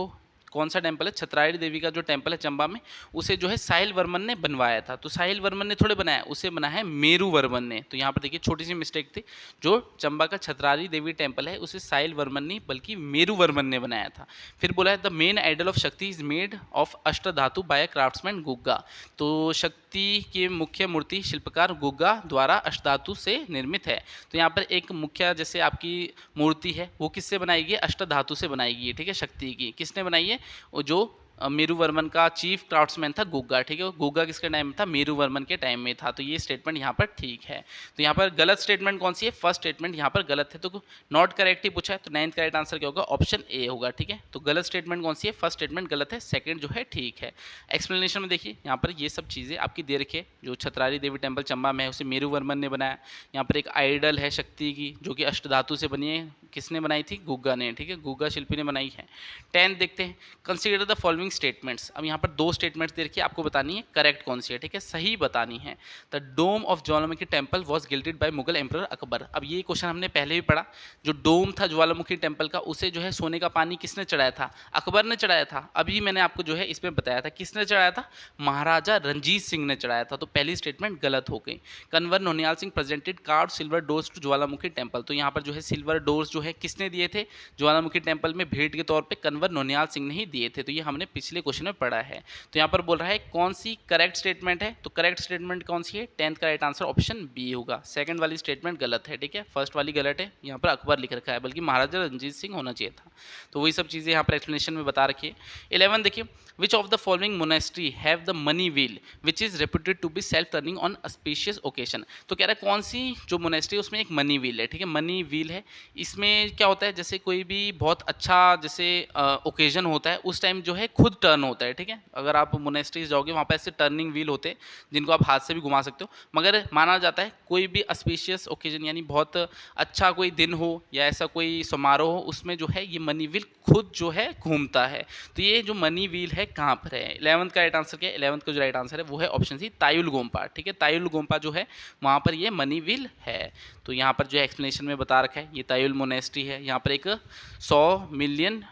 कौन सा टेम्पल है, छत्राड़ी देवी का जो टेम्पल है चंबा में, उसे जो है साहिल वर्मन ने बनवाया था। तो साहिल वर्मन ने थोड़े बनाया, उसे बना है मेरू वर्मन ने। तो यहाँ पर देखिए छोटी सी मिस्टेक थी, जो चंबा का छत्रारी देवी टेम्पल है उसे साहिल वर्मन नहीं बल्कि मेरू वर्मन ने बनाया था। फिर बोला है द मेन आइडल ऑफ शक्ति इज मेड ऑफ अष्ट धातु बाय क्राफ्ट्समैन गुग्गा। तो शक्ति की मुख्य मूर्ति शिल्पकार गुग्गा द्वारा अष्ट धातु से निर्मित है। तो यहाँ पर एक मुख्य जैसे आपकी मूर्ति है वो किससे बनाई गई, अष्ट धातु से बनाई गई है, ठीक है, शक्ति की। किसने बनाई है, जो मेरू वर्मन का चीफ क्राफ्ट्समैन था गुग्गा, ठीक है। गुग्गा किसके टाइम में था, मेरू वर्मन के टाइम में था। तो ये स्टेटमेंट यहाँ पर ठीक है। तो यहाँ पर गलत स्टेटमेंट कौन सी है, फर्स्ट स्टेटमेंट यहाँ पर गलत है। तो नॉट करेक्ट ही पूछा है तो 9th करेक्ट आंसर क्या होगा, ऑप्शन ए होगा, ठीक है। तो गलत स्टेटमेंट कौन सी है, फर्स्ट स्टेटमेंट गलत है, सेकंड जो है ठीक है। एक्सप्लेनेशन में देखिए यहाँ पर ये सब चीज़ें आपकी दे रखी है। जो छत्रारी देवी टेम्पल चंबा में है उसे मेरू वर्मन ने बनाया। यहाँ पर एक आइडल है शक्ति की जो कि अष्ट धातु से बनी है, किसने बनाई थी, गुग्गा ने, ठीक है, गुग्गा शिल्पी ने बनाई है। 10 देखते हैं, कंसीडर द फॉलोइंग स्टेटमेंट्स। अब यहाँ पर 2 स्टेटमेंट्स दे रखी है, आपको बतानी है करेक्ट कौन सी है, ठीक है, सही बतानी है। The dome of Jwalamukhi temple was gilded by Mughal emperor Akbar. अब ये क्वेश्चन हमने पहले भी पढ़ा। जो डोम था ज्वालामुखी टेम्पल का उसे जो है सोने का पानी किसने चढ़ाया था, अकबर ने चढ़ाया था। अभी मैंने आपको जो है इसमें बताया था किसने चढ़ाया था, महाराजा रणजीत सिंह ने चढ़ाया था। तो पहली स्टेटमेंट गलत हो गई। Kanwar Naunihal Singh presented carved silver doors to Jwalamukhi temple. तो यहाँ पर जो है सिल्वर डोर्स जो है किसने दिए थे, ज्वालामुखी टेम्पल में भेंट के तौर पे कन्वर नौनियाल सिंह ने ही दिए थे। तो ये हमने पिछले क्वेश्चन में पढ़ा है। तो यहाँ पर बोल रहा है कौन सी करेक्ट स्टेटमेंट है, तो करेक्ट स्टेटमेंट कौन सी है, 10th का राइट आंसर ऑप्शन बी होगा। सेकंड वाली स्टेटमेंट गलत है, ठीक है, फर्स्ट वाली गलत है, यहाँ पर अकबर लिख रखा है बल्कि महाराजा रणजीत सिंह होना चाहिए था। तो वही सब चीज़ें यहाँ पर एक्सप्लेनेशन में बता रखी है। 11 देखिए, which of the following monastery have the mani wheel which is reputed to be self turning on auspicious occasion. तो कह रहा है कौन सी जो मोनेस्ट्री है उसमें एक मनी व्हील है, ठीक है, मनी व्हील है। इसमें क्या होता है, जैसे कोई भी बहुत अच्छा जैसे ओकेजन होता है उस टाइम जो है खुद टर्न होता है, ठीक है। अगर आप मोनेस्ट्रीज जाओगे वहाँ पर ऐसे टर्निंग व्हील होते हैं जिनको आप हाथ से भी घुमा सकते हो। मगर माना जाता है कोई भी ऑस्पिशियस ओकेजन यानी बहुत अच्छा कोई दिन हो या ऐसा कोई समारोह हो उसमें जो है ये मनी व्हील खुद जो है घूमता है। तो ये जो मनी व्हील है कहाँ पर है, 11th का राइट आंसर क्या है, 11th का जो राइट आंसर है वो है ऑप्शन सी तायुल गोम्पा, ठीक है, तायुल गोम्पा जो है वहाँ पर ये मनी व्हील है। तो यहाँ पर जो एक्सप्लेनेशन में बता रखा है ये तायुल मोनेस्ट्री है। यहाँ पर एक 100 मिलियन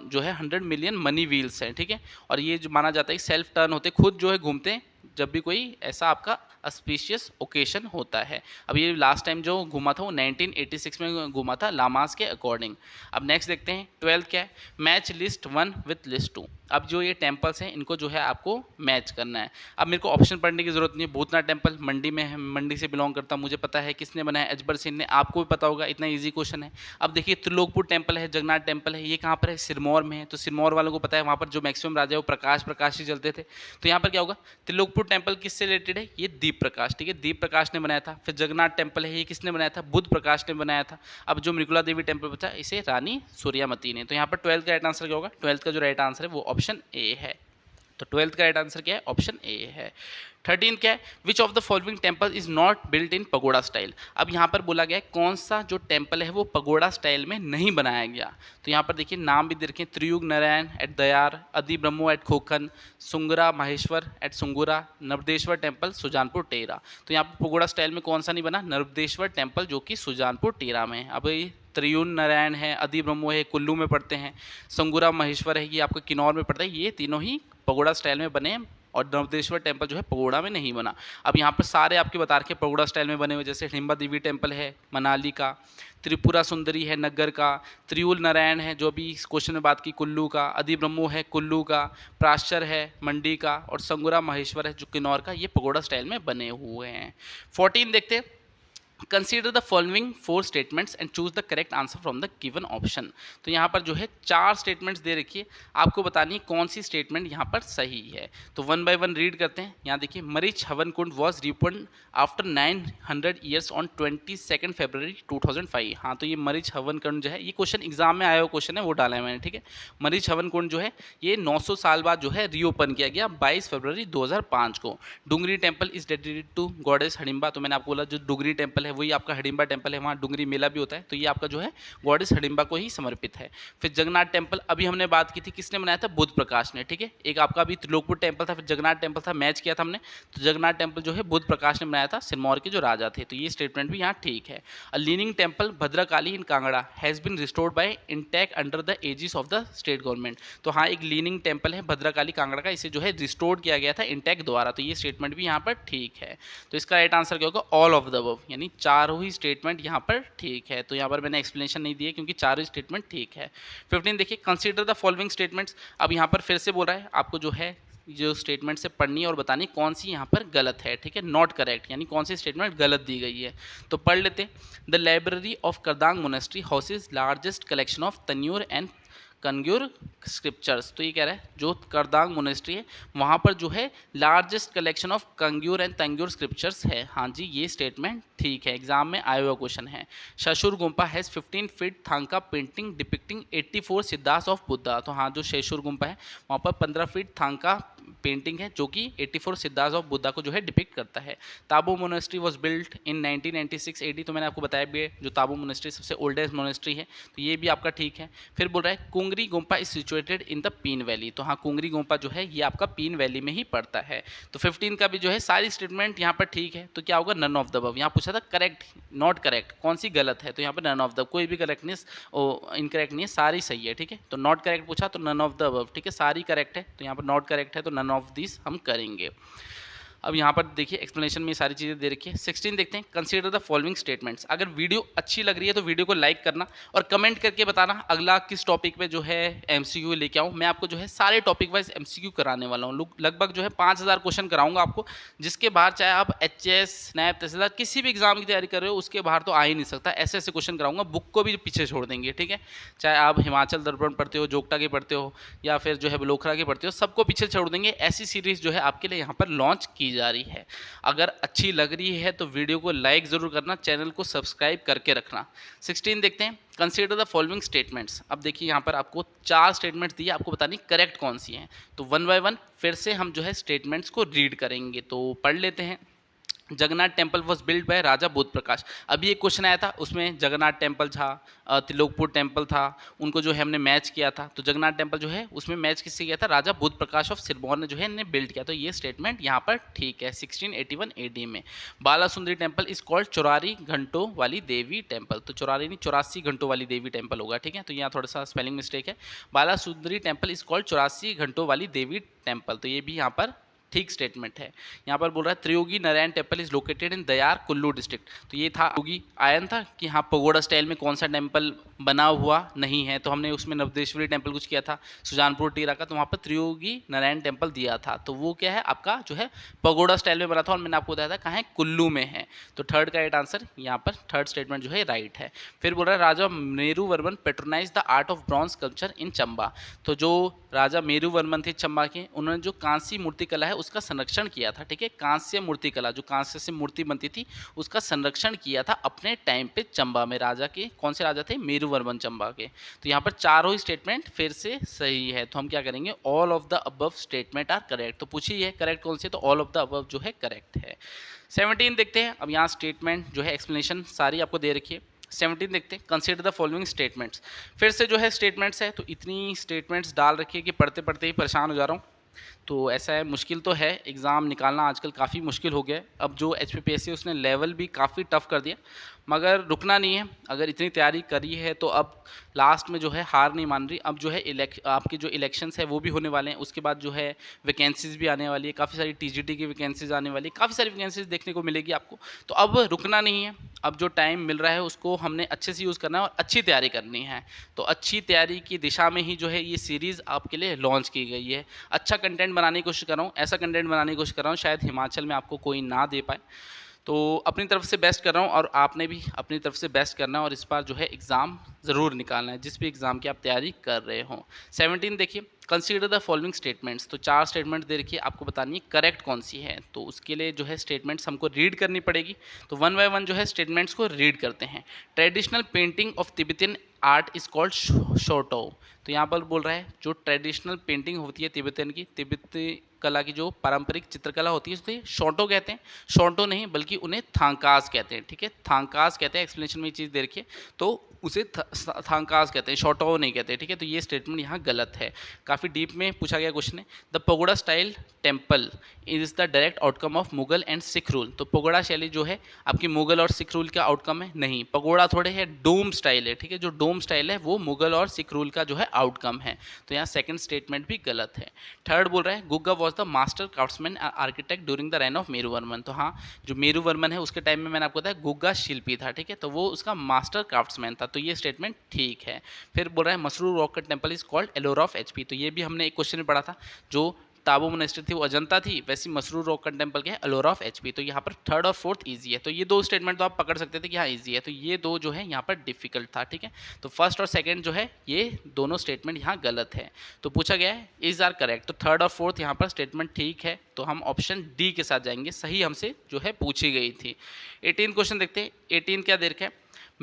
जो है 100 मिलियन मनी व्हील्स हैं, ठीक है। और ये जो माना जाता है सेल्फ टर्न होते खुद जो है घूमते हैं जब भी कोई ऐसा आपका ऑस्पिशियस ओकेशन होता है। अब ये लास्ट टाइम जो घूमा था वो 1986 में घूमा था लामास के अकॉर्डिंग। अब नेक्स्ट देखते हैं 12 क्या है, मैच लिस्ट 1 विथ लिस्ट 2। अब जो ये टेम्पल्स हैं इनको जो है आपको मैच करना है। अब मेरे को ऑप्शन पढ़ने की जरूरत नहीं है। भूतनाथ टेम्पल मंडी में है, मंडी से बिलोंग करता, मुझे पता है किसने बनाया, अजबर सिंह ने, आपको भी पता होगा, इतना ईजी क्वेश्चन है। अब देखिए त्रिलोकपुर टेम्पल है, जगन्नाथ टेम्पल है, ये कहाँ पर है, सिरमौर में है। तो सिरमौर वालों को पता है वहाँ पर जो मैक्सिमम राजा है वो प्रकाश ही चलते थे। तो यहाँ पर क्या होगा, त्रिलोकपुर टेम्पल किससे रिलेटेड है, ये दीप प्रकाश, ठीक है, दीप प्रकाश ने बनाया था। फिर जगन्नाथ टेम्पल है, ये किसने बनाया था, बुद्ध प्रकाश ने बनाया था। अब जो मृगुला देवी टेम्पल बचा इसे रानी सूर्यामती ने। तो यहाँ पर 12th का राइट आंसर क्या होगा, 12th का जो राइट आंसर है वो ऑप्शन ए है। तो 12th का राइट आंसर क्या है, ऑप्शन ए है। 13th क्या है, which of the following temple is not built in pagoda style. अब यहाँ पर बोला गया है कौन सा जो टेम्पल है वो पगोड़ा स्टाइल में नहीं बनाया गया। तो यहाँ पर देखिए नाम भी दे रखे हैं, त्रियुग नारायण एट दयार, अदि ब्रह्मो एट खोखन, सुंगरा माहेश्वर एट सुंगुरा, नर्मदेश्वर टेम्पल सुजानपुर टेरा। तो यहाँ पर पगोड़ा स्टाइल में कौन सा नहीं बना, नर्मदेश्वर टेम्पल जो कि सुजानपुर टेरा में है। अब त्रियुन नारायण है, अदि ब्रह्मो है, कुल्लू में पढ़ते हैं, संगुरा महेश्वर है ये आपका किन्नौर में पड़ता है। ये तीनों ही पगोड़ा स्टाइल में बने और नवदेश्वर टेम्पल जो है पगोड़ा में नहीं बना। अब यहाँ पर सारे आपके बता रखे पगोड़ा स्टाइल में बने हुए, जैसे हिडिंबा देवी टेम्पल है मनाली का, त्रिपुरा सुंदरी है नग्गर का, त्रियूल नारायण है जो अभी इस क्वेश्चन में बात की कुल्लू का, अधिब्रह्मो है कुल्लू का, प्राश्चर है मंडी का, और संगुरा महेश्वर है जो किन्नौर का, ये पगोड़ा स्टाइल में बने हुए हैं। 14 देखते हैं, consider the following 4 statements and choose the correct answer from the given option. तो यहाँ पर जो है 4 स्टेटमेंट्स दे रखी है, आपको बतानी है कौन सी स्टेटमेंट यहाँ पर सही है। तो वन बाय वन रीड करते हैं। यहाँ देखिए, Marich havan kund was reopen after 900 years on 22 फरवरी 2005। हाँ, तो ये मरीच हवन कुंड जो है, ये क्वेश्चन एग्जाम में आया हुआ क्वेश्चन है, वो डाला है मैंने, ठीक है। मरीच हवन कुंड जो है ये 900 साल बाद जो है रीओपन किया गया 22 फरवरी 2005 को। Dungri temple is dedicated to goddess Hidimba. तो मैंने आपको बोला जो डुंगरी टेम्पल है वही आपका हिडिंबा टेम्पल है, वहाँ डुंगरी मेला भी होता है, तो ये आपका जो है गॉडेस हिडिंबा को ही समर्पित है। फिर जगन्नाथ टेम्पल अभी हमने बात की थी, किसने बनाया था? बुद्ध प्रकाश ने, ठीक है। एक आपका अभी त्रिलोकपुर टेम्पल था, फिर जगन्नाथ टेम्पल था, मैच किया था हमने, तो जगन्नाथ टेम्पल जो है बुद्ध प्रकाश ने बनाया था, सिरमौर के जो राजा थे, तो ये स्टेटमेंट भी यहाँ ठीक है। A leaning temple Bhadrakali in Kangra has bin restored by INTACH under the aegis of the state government. तो हाँ, एक लीनिंग टेम्पल है भद्रकाली कांगड़ा का, इसे जो है रिस्टोर्ड किया गया था इंटैक्ट द्वारा, तो ये स्टेटमेंट भी यहाँ पर ठीक है। तो इसका राइट आंसर क्या होगा? ऑल ऑफ द अबव, यानी चारों ही स्टेटमेंट यहाँ पर ठीक है। तो यहाँ पर मैंने एक्सप्लेनेशन नहीं दिया क्योंकि चारों स्टेटमेंट ठीक है। 15 देखिए, कंसीडर द फॉलोइंग स्टेटमेंट्स। अब यहाँ पर फिर से बोल रहा है आपको जो है जो स्टेटमेंट से पढ़नी है और बतानी कौन सी यहाँ पर गलत है, ठीक है, नॉट करेक्ट, यानी कौन सी स्टेटमेंट गलत दी गई है। तो पढ़ लेते हैं। The library of Kardang monastery houses largest collection of Tanjur and Kanjur scriptures. तो ये कह रहा है जो करदांग मोनेस्ट्री है वहाँ पर जो है largest collection of Kanjur and Tanjur scriptures है। हाँ जी, ये स्टेटमेंट ठीक है, एग्जाम में आया हुआ क्वेश्चन है। Shashur gompa has 15 feet thangka painting depicting 84 siddhas of Buddha. तो हाँ, जो शेषुर गुम्पा है वहाँ पर 15 फीट थांका पेंटिंग है जो कि 84 सिद्धास ऑफ बुद्धा को जो है डिपिक्ट करता है। Tabo monastery was built in 1996 AD। तो मैंने आपको बताया भी जो ताबो मोनेस्ट्री सबसे ओल्डेस्ट मोनेस्ट्री है, तो ये भी आपका ठीक है। फिर बोल रहा है Kungri gompa is situated in the Pin valley. तो हाँ, कुंगरी गुम्पा जो है ये आपका पीन वैली में ही पड़ता है। तो 15 का भी जो है सारी स्टेटमेंट यहाँ पर ठीक है। तो क्या होगा? None of the above. यहाँ पूछा था करेक्ट नॉट करेक्ट, कौन सी गलत है, तो यहाँ पर नन ऑफ द, कोई भी करेक्टनेस इनकरेक्ट नहीं है, सारी सही है, ठीक है। तो नॉट करेक्ट पूछा तो नन ऑफ द अबव, ठीक है, सारी करेक्ट है। तो यहाँ पर नॉट करेक्ट है तो नन ऑफ दिस हम करेंगे। अब यहाँ पर देखिए एक्सप्लेनेशन में सारी चीज़ें दे रखी है। 16 देखते हैं, कंसीडर द फॉलोइंग स्टेटमेंट्स। अगर वीडियो अच्छी लग रही है तो वीडियो को लाइक करना और कमेंट करके बताना अगला किस टॉपिक पे जो है एमसीक्यू लेके आऊँ। मैं आपको जो है सारे टॉपिक वाइज एमसीक्यू कराने वाला हूँ, लगभग जो है 5000 क्वेश्चन कराऊंगा आपको, जिसके बाहर चाहे आप एचएस स्नैप तहसीलदार किसी भी एग्जाम की तैयारी कर रहे हो उसके बाहर तो आ ही नहीं सकता, ऐसे ऐसे क्वेश्चन कराऊंगा, बुक को भी पीछे छोड़ देंगे, ठीक है। चाहे आप हिमाचल दर्पण पढ़ते हो, जोगटा के पढ़ते हो, या फिर जो है बलोखरा के पढ़ते हो, सबको पीछे छोड़ देंगे। ऐसी सीरीज जो है आपके लिए यहाँ पर लॉन्च की जा रही है। अगर अच्छी लग रही है तो वीडियो को लाइक ज़रूर करना, चैनल को सब्सक्राइब करके रखना। 16 देखते हैं, कंसीडर द फॉलोइंग स्टेटमेंट्स। अब देखिए यहाँ पर आपको 4 स्टेटमेंट्स दिए, आपको बतानी करेक्ट कौन सी हैं। तो वन बाय वन फिर से हम जो है स्टेटमेंट्स को रीड करेंगे, तो पढ़ लेते हैं। Jagannath temple was build by Raja Buddh Prakash. अभी एक क्वेश्चन आया था, उसमें जगन्नाथ टेम्पल था, त्रिलोकपुर टेम्पल था, उनको जो है हमने मैच किया था। तो जगन्नाथ टेम्पल जो है उसमें मैच किससे किया था? राजा बुद्ध प्रकाश ऑफ सिरमौर ने जो है बिल्ड किया। तो ये स्टेटमेंट यहाँ पर ठीक है। 1681 AD में। बाला सुंदरी टेम्पल इज कॉल्ड चौरारी घंटों वाली देवी टेम्पल। तो चौरारी नहीं 84 घंटों वाली देवी टेम्पल होगा, ठीक है। तो यहाँ थोड़ा सा स्पेलिंग मिस्टेक है। बाला सुंदरी टेम्पल इज कॉल्ड 84 घंटों वाली देवी टेम्पल। तो ये भी यहाँ पर ठीक स्टेटमेंट है। यहाँ पर बोल रहा है Triyugi Narayan temple is located in Dayar Kullu district. तो ये था योगी आयन था कि हाँ पगोड़ा स्टाइल में कौन सा टेम्पल बना हुआ नहीं है, तो हमने उसमें नवदेश्वरी टेम्पल कुछ किया था सुजानपुर टीरा का, तो वहाँ पर त्रियोगी नारायण टेम्पल दिया था। तो वो क्या है आपका जो है पगोड़ा स्टाइल में बना था, और मैंने आपको बताया था कहाँ है, कुल्लू में है। तो थर्ड का राइट आंसर यहाँ पर थर्ड स्टेटमेंट जो है राइट है। फिर बोल रहा है Raja Meruvarman patronize the art of bronze sculpture in Chamba. तो जो राजा मेरुवर्मन थे चंबा के, उन्होंने जो कांसी मूर्ति कला है उसका संरक्षण किया था, ठीक है। कांस्य मूर्ति कला, जो कांस्य से मूर्ति बनती थी उसका संरक्षण किया था अपने टाइम पे चंबा में। राजा के कौन से राजा थे? मेरुवर्मन चंबा के। तो यहाँ पर चारों ही स्टेटमेंट फिर से सही है। तो हम क्या करेंगे? All of the above statement are correct. तो पूछिए है करेक्ट कौन से, तो ऑल ऑफ द अबव जो है करेक्ट है। 17 देखते हैं। अब यहाँ स्टेटमेंट जो है एक्सप्लेनेशन सारी आपको दे रखी है। 17 देखते हैं, कंसीडर द फॉलोइंग स्टेटमेंट्स। फिर से जो है स्टेटमेंट्स है, तो इतनी स्टेटमेंट्स डाल रखी है कि पढ़ते पढ़ते ही परेशान हो जा रहा हूँ। तो ऐसा है, मुश्किल तो है, एग्ज़ाम निकालना आजकल काफ़ी मुश्किल हो गया है। अब जो HPPSC उसने लेवल भी काफ़ी टफ कर दिया, मगर रुकना नहीं है, अगर इतनी तैयारी करी है तो अब लास्ट में जो है हार नहीं मान रही। अब जो है आपके जो इलेक्शंस है वो भी होने वाले हैं, उसके बाद जो है वैकेंसीज़ भी आने वाली है, काफ़ी सारी टीजीटी की वैकेंसीज़ आने वाली है, काफ़ी सारी वैकेंसीज़ देखने को मिलेगी आपको। तो अब रुकना नहीं है, अब जो टाइम मिल रहा है उसको हमने अच्छे से यूज़ करना है और अच्छी तैयारी करनी है। तो अच्छी तैयारी की दिशा में ही जो है ये सीरीज़ आपके लिए लॉन्च की गई है। अच्छा कंटेंट बनाने की कोशिश कर रहा हूँ, ऐसा कंटेंट बनाने की कोशिश कर रहा हूँ शायद हिमाचल में आपको कोई ना दे पाए। तो अपनी तरफ से बेस्ट कर रहा हूँ और आपने भी अपनी तरफ से बेस्ट करना है और इस बार जो है एग्ज़ाम ज़रूर निकालना है, जिस भी एग्ज़ाम की आप तैयारी कर रहे हो। 17 देखिए, कंसीडर द फॉलोइंग स्टेटमेंट्स। तो 4 स्टेटमेंट दे रखी है, आपको बतानी है करेक्ट कौन सी है। तो उसके लिए जो है स्टेटमेंट्स हमको रीड करनी पड़ेगी। तो वन बाय वन जो है स्टेटमेंट्स को रीड करते हैं। Traditional painting of Tibetan art is called Shoto. तो यहाँ पर बोल रहा है जो ट्रेडिशनल पेंटिंग होती है तिब्बतियन की, तिब्बती कला की जो पारंपरिक चित्रकला होती है उसे शोटो कहते हैं। शोटो नहीं बल्कि उन्हें थांकास कहते हैं, ठीक है, थांकास कहते हैं। एक्सप्लेनेशन में ये चीज़ दे रखी है, तो उसे थांकास कहते हैं, शोटो नहीं कहते, ठीक है। तो ये स्टेटमेंट यहाँ गलत है। काफ़ी डीप में पूछा गया क्वेश्चन है। The pagoda style temple is the direct outcome of Mughal and sick rule. तो पगोड़ा शैली जो है आपकी मुगल और सिख रूल का आउटकम है? नहीं, पगोड़ा थोड़े है, डोम स्टाइल है, ठीक है। जो डोम स्टाइल है वो मुगल और सिख रूल का जो है आउटकम है। तो यहाँ सेकंड स्टेटमेंट भी गलत है। थर्ड बोल रहा है Gugga was the master craftsman architect during the rain of Meruvarman. तो हाँ, जो मेरुवर्मन है उसके टाइम में मैंने आपको बताया गुग्गा शिल्पी था, ठीक है, तो वो उसका मास्टर क्राफ्ट्समैन था। तो ये स्टेटमेंट ठीक है। फिर बोल रहा है Masroor rock temple is called Ellora of HP. तो ये भी हमने एक क्वेश्चन में पढ़ा था, जो ताबो मोनेस्ट्री थी वो अजंता थी, वैसी मसरूर रॉक टेम्पल क्या है, एलोरा ऑफ एचपी। तो यहाँ पर थर्ड और फोर्थ इजी है। तो ये दो स्टेटमेंट तो आप पकड़ सकते थे कि हाँ इजी है, तो ये दो जो है यहाँ पर डिफिकल्ट था, ठीक है। तो फर्स्ट और सेकंड जो है ये दोनों स्टेटमेंट यहाँ गलत है। तो पूछा गया है इज आर करेक्ट, तो थर्ड और फोर्थ यहाँ पर स्टेटमेंट ठीक है। तो हम ऑप्शन डी के साथ जाएंगे, सही हमसे जो है पूछी गई थी। 18 क्वेश्चन देखते हैं। 18 क्या दे रखा है,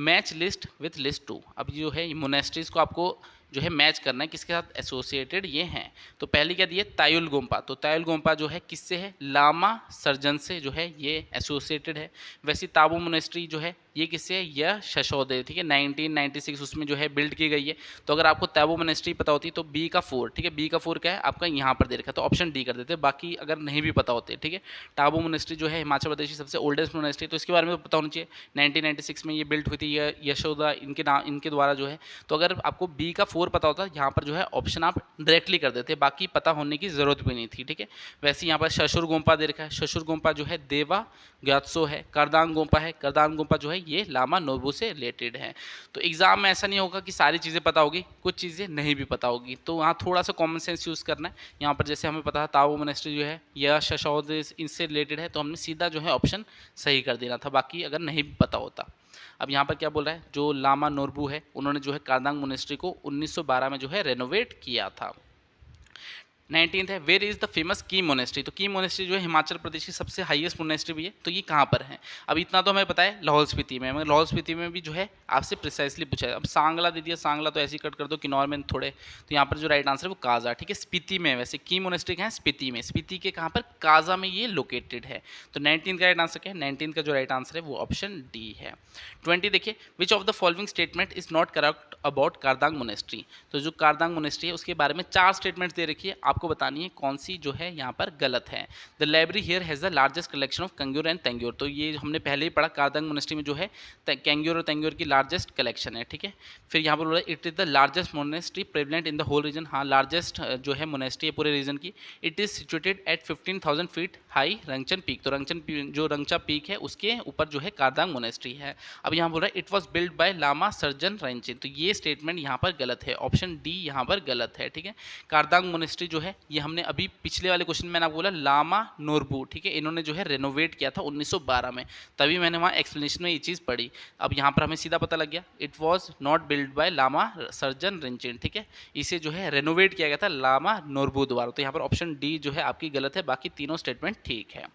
मैच लिस्ट विथ लिस्ट 2। अब जो है मोनेस्ट्रीज को आपको जो है मैच करना है, किसके साथ एसोसिएटेड ये हैं। तो पहली क्या दी है, तायुल गोम्पा। तो तायुल गोम्पा जो है किससे है, लामा सर्जन से जो है ये एसोसिएटेड है। वैसे ताबो मोनेस्ट्री जो है ये किससे है, यह शशोदे, ठीक है, 1996 उसमें जो है बिल्ड की गई है। तो अगर आपको ताबो मोनेस्ट्री पता होती तो बी का 4, ठीक है, बी का 4 क्या है आपका यहाँ पर दे रखा है, तो ऑप्शन डी कर देते, बाकी अगर नहीं भी पता होते, ठीक है। ताबो मोनेस्ट्री जो है हिमाचल प्रदेश की सबसे ओल्डेस्ट मोनेस्ट्री, तो इसके बारे में पता होना चाहिए। 1996 में ये बिल्ड हुई थी, यशोदा इनके नाम, इनके द्वारा जो है। तो अगर आपको बी का 4 पता होता, यहाँ पर जो है ऑप्शन आप डायरेक्टली कर देते, बाकी पता होने की जरूरत भी नहीं थी, ठीक है। वैसे यहाँ पर शशुर गोम्पा दे रखा है, शशुर गोम्पा जो है देवा ग्यात्सो है। करदांग गोम्पा है, करदांग गोम्पा जो है ये लामा नोबू से रिलेटेड है। तो एग्जाम में ऐसा नहीं होगा कि सारी चीज़ें पता होगी, कुछ चीज़ें नहीं भी पता होगी, तो वहाँ थोड़ा सा कॉमन सेंस यूज़ करना है। यहाँ पर जैसे हमें पता था ताओ मोनेस्ट्री जो है यह शशौद इनसे रिलेटेड है, तो हमने सीधा जो है ऑप्शन सही कर देना था, बाकी अगर नहीं भी पता होता। अब यहाँ पर क्या बोल रहा है, जो लामा नोरबू है उन्होंने जो है करदांग मोनेस्ट्री को 1912 में जो है रेनोवेट किया था। 19th है वेयर इज़ द फेमस की मोनेस्ट्री। तो की मोनेस्ट्री जो है हिमाचल प्रदेश की सबसे हाईएस्ट मोनेस्ट्री भी है, तो ये कहाँ पर है। अब इतना तो हमें पता है लाहौल स्पीति में, मगर लाहौल स्पीति में भी जो है आपसे प्रिसाइसली पूछा है। अब सांगला दे दिया, सांगला तो ऐसे ही कट कर दो, किन्नौर में थोड़े। तो यहाँ पर जो राइट आंसर है वो काजा, ठीक है, स्पीति में। वैसे की मोनेस्ट्री कहाँ है, स्पीति में, स्पीति के कहाँ पर, काजा में ये लोकेटेड है। तो 19 का राइट आंसर क्या है, 19 का जो राइट आंसर है वो ऑप्शन डी है। 20 देखिए, which of the following statement is not correct about Kardang monastery. तो जो करदांग मोनेस्ट्री है उसके बारे में 4 स्टेटमेंट्स दे रखी है, आपको बतानी है कौन सी जो है यहाँ पर गलत है। The library here has the largest collection of Kangyur and Tengyur. तो ये हमने पहले ही पढ़ा, करदांग मोनेस्ट्री में जो है कैंग्योर और तेंग्योर की लार्जेस्ट कलेक्शन है, ठीक है। फिर यहाँ पर बोला it is the largest monastery prevalent in the whole region. हाँ, लार्जेस्ट जो है मोनेस्ट्री है पूरे रीजन की। It is situated at 15,000 feet high Rangchan peak. तो रंगचन जो रंगचा पीक है उसके ऊपर जो है करदांग मोनेस्ट्री है। अब यहाँ बोल रहा है it was build by Lama Sarjan Rinchen. तो ये स्टेटमेंट यहाँ पर गलत है, ऑप्शन डी यहाँ पर गलत है, ठीक है। करदांग मोनेस्ट्री जो है ये हमने अभी पिछले वाले क्वेश्चन में मैंने आपको बोला लामा नोरबू, ठीक है, इन्होंने जो है रेनोवेट किया था 1912 में, तभी मैंने वहाँ एक्सप्लेनेशन में ये चीज़ पढ़ी। अब यहाँ पर हमें सीधा पता लग गया it was not build by Lama Sarjan Rinchen, ठीक है, इसे जो है रेनोवेट किया गया था लामा नोरबू द्वारा। तो यहाँ पर ऑप्शन डी जो है आपकी गलत है, बाकी तीनों स्टेटमेंट ठीक है।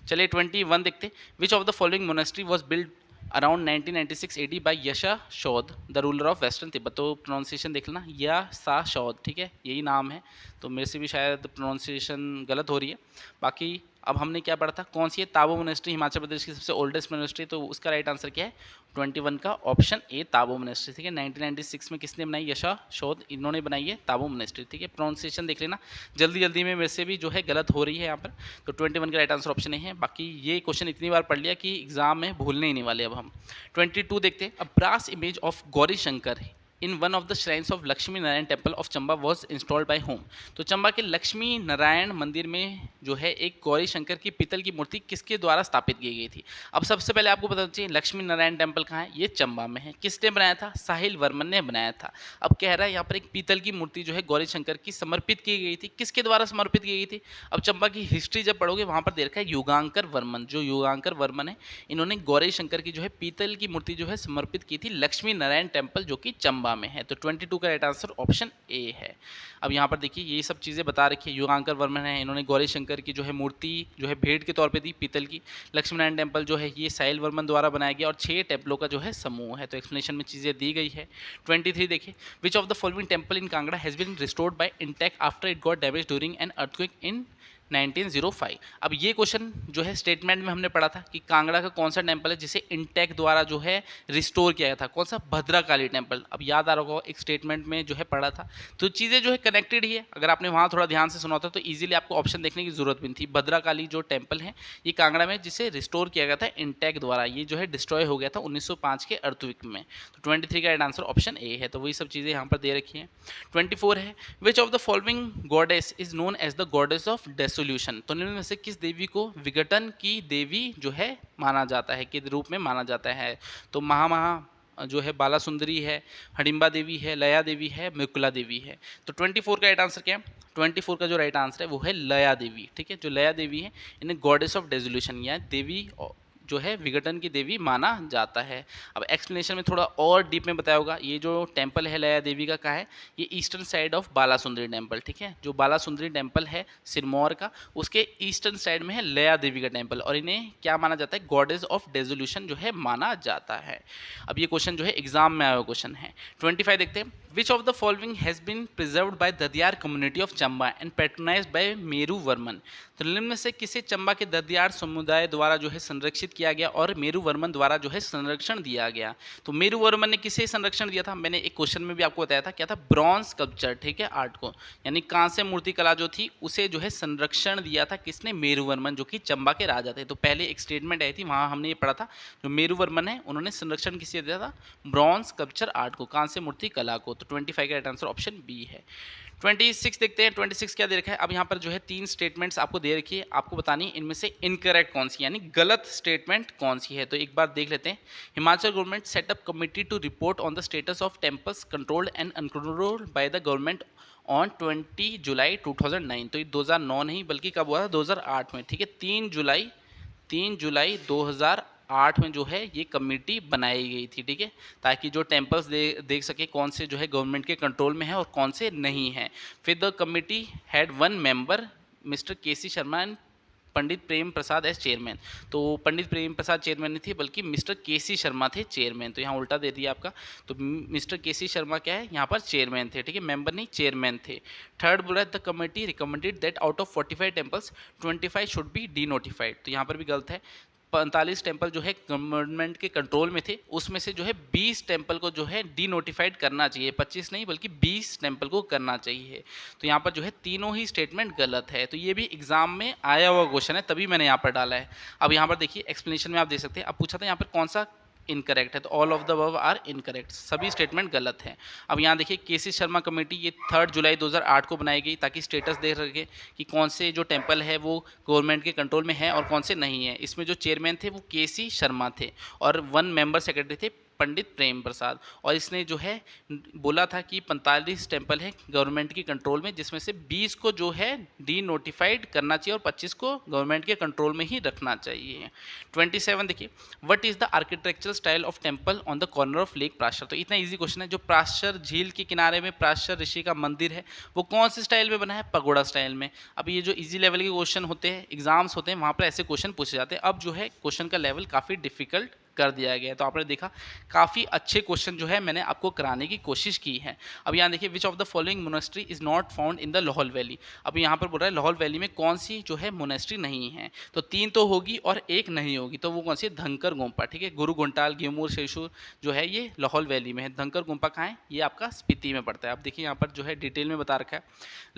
चलिए 21 देखते, which of the following monastery was build around 1996 AD by Yeshe Od the ruler of western Tibet. तो प्रोनाउंसिएशन देख लेना, या सा शौद, ठीक है, यही नाम है, तो मेरे से भी शायद प्रोनाउंसिएशन गलत हो रही है। बाकी अब हमने क्या पढ़ा था, कौन सी है, ताबो मोनेस्ट्री हिमाचल प्रदेश की सबसे ओल्डेस्ट मोनेस्ट्री, तो उसका राइट आंसर क्या है 21 का ऑप्शन ए ताबो मोनेस्ट्री। ठीक है, 1996 में किसने बनाई, यशा शोध, इन्होंने बनाई है ताबो मोनेस्ट्री। ठीक है, प्रोनाउंसिएशन देख लेना, जल्दी जल्दी में मेरे से भी जो है गलत हो रही है यहाँ पर। तो 21 का राइट आंसर ऑप्शन ए है। बाकी ये क्वेश्चन इतनी बार पढ़ लिया कि एग्जाम में भूलने ही नहीं वाले। अब हम 22 देखते हैं। A brass image of Gauri Shankar in one of the shrines of Lakshmi Narayan temple of Chamba was installed by whom. तो चंबा के लक्ष्मी नारायण मंदिर में जो है एक गौरी शंकर की पीतल की मूर्ति किसके द्वारा स्थापित की गई थी। अब सबसे पहले आपको पता चाहिए लक्ष्मी नारायण टेम्पल कहाँ है, ये चंबा में है। किसने बनाया था, साहिल वर्मन ने बनाया था। अब कह रहा है यहाँ पर एक पीतल की मूर्ति जो है गौरी शंकर की समर्पित की गई थी, किसके द्वारा समर्पित की गई थी। अब चंबा की हिस्ट्री जब पढ़ोगे वहाँ पर देखा है युगांकर वर्मन, जो युगांकर वर्मन है, इन्होंने गौरी शंकर की जो है पीतल की मूर्ति जो है समर्पित की थी लक्ष्मी नारायण टेम्पल जो कि चंबा में है। तो 22 का राइट आंसर ऑप्शन ए है। अब यहाँ पर देखिए ये सब चीज़ें बता रखी है, युगांकर वर्मन है, इन्होंने गौरी शंकर की जो है मूर्ति जो है भेंट के तौर पे दी पीतल की। लक्ष्मी नारायण टेम्पल जो है ये साहिल वर्मन द्वारा बनाया गया और 6 टेम्पलों का जो है समूह है। तो एक्सप्लेनेशन में चीज़ें दी गई है। 23 देखिए, which of the following temple in Kangra has been restored by intact after it got damage during an earthquake in 1905। अब ये क्वेश्चन जो है स्टेटमेंट में हमने पढ़ा था कि कांगड़ा का कौन सा टेम्पल है जिसे इंटेक द्वारा जो है रिस्टोर किया गया था, कौन सा, भद्रकाली टेम्पल। अब याद आ रहा होगा एक स्टेटमेंट में जो है पढ़ा था, तो चीज़ें जो है कनेक्टेड ही है। अगर आपने वहाँ थोड़ा ध्यान से सुना होता तो ईजिली आपको ऑप्शन देखने की जरूरत भी नहीं थी। भद्रकाली जो टेम्पल है ये कांगड़ा में जिसे रिस्टोर किया गया था इंटेक द्वारा, ये जो है डिस्ट्रॉय हो गया था 1905 के अर्थक्वेक में। तो 23 का राइट आंसर ऑप्शन ए है। तो वही सब चीज़ें यहाँ पर दे रखी हैं। 24 है, which of the following goddess is known as the goddess of desolation. तो निम्न में से किस देवी को विघटन की देवी जो है माना जाता है, के रूप में माना जाता है। तो महा जो है बाला सुंदरी है, हडिम्बा देवी है, लया देवी है, मृकुला देवी है। तो 24 का राइट आंसर क्या है, 24 का जो राइट आंसर है वो है लया देवी। ठीक है, जो लया देवी है इन्हें गॉडेस ऑफ डेसोल्यूशन या देवी जो है विघटन की देवी माना जाता है। अब एक्सप्लेनेशन में थोड़ा और डीप में बताया होगा। ये जो टेम्पल है लया देवी का कहाँ है, ये eastern side of Bala Sundari temple. ठीक है, जो बाला सुंदरी टेम्पल है सिरमौर का, उसके ईस्टर्न साइड में है लया देवी का टेम्पल और इन्हें क्या माना जाता है, गॉडेस ऑफ डेसोल्यूशन जो है माना जाता है। अब ये क्वेश्चन जो है एग्जाम में आया हुआ क्वेश्चन है। 25 देखते हैं, which of the following has been preserved by Dadiyar community of Chamba and patronized by Meru Varman. तो निम्न में से किसे चंबा के ददियार समुदाय द्वारा जो है संरक्षित किया गया और मेरू वर्मन द्वारा जो है संरक्षण दिया गया। तो मेरू वर्मन ने किसे संरक्षण दिया था, मैंने एक क्वेश्चन में भी आपको बताया था, क्या था, ब्रॉन्ज स्कल्पचर। ठीक है, आर्ट को, यानी कांस्य मूर्ति कला जो थी उसे जो है संरक्षण दिया था किसने, मेरू वर्मन, जो कि चंबा के राजा थे। तो पहले एक स्टेटमेंट आई थी, वहाँ हमने ये पढ़ा था, जो मेरू वर्मन है उन्होंने संरक्षण किसे दिया था, ब्रॉन्ज स्कल्पचर आर्ट को, कांस्य मूर्ति कला को। तो 25 का राइट आंसर ऑप्शन बी है। 26 देखते हैं, 26 क्या दे रखा है। अब यहाँ पर जो है 3 स्टेटमेंट्स आपको दे रखी है, आपको बतानी है इनमें से इनकरेक्ट कौन सी, यानी गलत स्टेटमेंट कौन सी है। तो एक बार देख लेते हैं। Himachal government set up committee to report on the status of temples controlled and uncontrolled by the government on 20 July 2009। तो ये 2009 नहीं बल्कि कब हुआ था, 2008 में। ठीक है, 3 जुलाई 2008 में जो है ये कमेटी बनाई गई थी। ठीक है, ताकि जो टेम्पल्स देख सके कौन से जो है गवर्नमेंट के कंट्रोल में है और कौन से नहीं है। फिर the committee had 1 member mister K C Sharma and Pandit Prem Prasad as chairman. तो पंडित प्रेम प्रसाद चेयरमैन नहीं थे बल्कि मिस्टर केसी शर्मा थे चेयरमैन। तो यहाँ उल्टा दे दिया आपका। तो मिस्टर केसी शर्मा क्या है, यहाँ पर चेयरमैन थे। ठीक है, मेंबर नहीं, चेयरमैन थे। थर्ड बोला, the committee recommended that out of 45 temples 25 should be D notified. तो यहाँ पर भी गलत है। 45 टेम्पल जो है गवर्नमेंट के कंट्रोल में थे, उसमें से जो है 20 टेम्पल को जो है डी नोटिफाइड करना चाहिए, 25 नहीं बल्कि 20 टेम्पल को करना चाहिए। तो यहाँ पर जो है तीनों ही स्टेटमेंट गलत है। तो ये भी एग्जाम में आया हुआ क्वेश्चन है, तभी मैंने यहाँ पर डाला है। अब यहाँ पर देखिए एक्सप्लेनेशन में आप देख सकते हैं। अब पूछा था यहाँ पर कौन सा इनकरेक्ट है, तो all of the above are incorrect, सभी स्टेटमेंट गलत हैं। अब यहाँ देखिए केसी शर्मा कमेटी ये 3 जुलाई 2008 को बनाई गई ताकि स्टेटस देख सके कि कौन से जो टेम्पल है वो गवर्नमेंट के कंट्रोल में है और कौन से नहीं है। इसमें जो चेयरमैन थे वो केसी शर्मा थे और 1 मेंबर सेक्रेटरी थे पंडित प्रेम प्रसाद। और इसने जो है बोला था कि 45 टेम्पल है गवर्नमेंट की कंट्रोल में, जिसमें से 20 को जो है डी नोटिफाइड करना चाहिए और 25 को गवर्नमेंट के कंट्रोल में ही रखना चाहिए। 27 देखिए, what is the architectural style of temple on the corner of lake Prashar. तो इतना इजी क्वेश्चन है। जो प्राशर झील के किनारे में प्राशर ऋषि का मंदिर है वो कौन से स्टाइल में बना है, पगोड़ा स्टाइल में। अब ये जो इजी लेवल के क्वेश्चन होते हैं, एग्जाम्स होते हैं, वहाँ पर ऐसे क्वेश्चन पूछे जाते हैं। अब जो है क्वेश्चन का लेवल काफ़ी डिफिकल्ट कर दिया गया है। तो आपने देखा काफ़ी अच्छे क्वेश्चन जो है मैंने आपको कराने की कोशिश की है। अब यहाँ देखिए, which of the following monastery is not found in the Lahaul valley. अब यहाँ पर बोल रहा है लाहौल वैली में कौन सी जो है मोनेस्ट्री नहीं है, तो 3 तो होगी और 1 नहीं होगी, तो वो कौन सी है? धनकर गोम्पा, ठीक है। गुरु घंटाल, गेमूर, शेषूर जो है ये लाहौल वैली में है। धनकर गोम्पा कहाँ है? ये आपका स्पीति में पड़ता है। आप देखिए यहाँ पर जो है डिटेल में बता रखा है,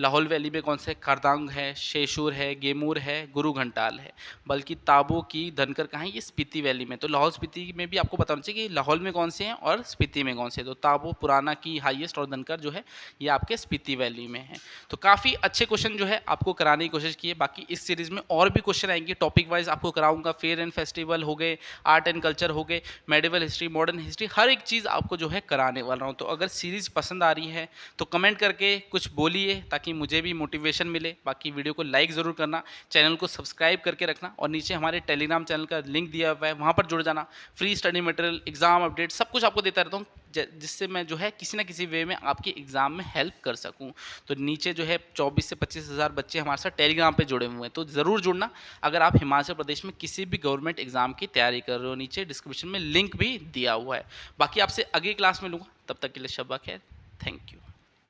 लाहौल वैली में कौन से? करदांग है, शेषूर है, गेमूर है, गुरु घंटाल है। बल्कि ताबो की धनकर कहाँ है? ये स्पीति वैली में। तो लाहौल स्पीति में भी आपको बताना चाहिए कि लाहौल में कौन से हैं और स्पीति में कौन से हैं। तो ताबो पुराना की हाईएस्ट और धनकर जो है ये आपके स्पीति वैली में है। तो काफ़ी अच्छे क्वेश्चन जो है आपको कराने की कोशिश की है। बाकी इस सीरीज़ में और भी क्वेश्चन आएंगे, टॉपिक वाइज आपको कराऊंगा। फेयर एंड फेस्टिवल हो गए, आर्ट एंड कल्चर हो गए, मेडिवल हिस्ट्री, मॉडर्न हिस्ट्री, हर एक चीज़ आपको जो है कराने वाला हूँ। तो अगर सीरीज़ पसंद आ रही है तो कमेंट करके कुछ बोलिए ताकि मुझे भी मोटिवेशन मिले। बाकी वीडियो को लाइक ज़रूर करना, चैनल को सब्सक्राइब करके रखना, और नीचे हमारे टेलीग्राम चैनल का लिंक दिया हुआ है, वहाँ पर जुड़ जाना। Free study material, exam update, सब कुछ आपको देता रहता हूँ, जिससे मैं जो है किसी ना किसी वे में आपके एग्ज़ाम में हेल्प कर सकूं। तो नीचे जो है 24 से 25 हज़ार बच्चे हमारे साथ टेलीग्राम पे जुड़े हुए हैं, तो ज़रूर जुड़ना अगर आप हिमाचल प्रदेश में किसी भी गवर्नमेंट एग्ज़ाम की तैयारी कर रहे हो। नीचे डिस्क्रिप्शन में लिंक भी दिया हुआ है। बाकी आपसे अगली क्लास में लूँगा, तब तक के लिए शब्बा खैर, थैंक यू।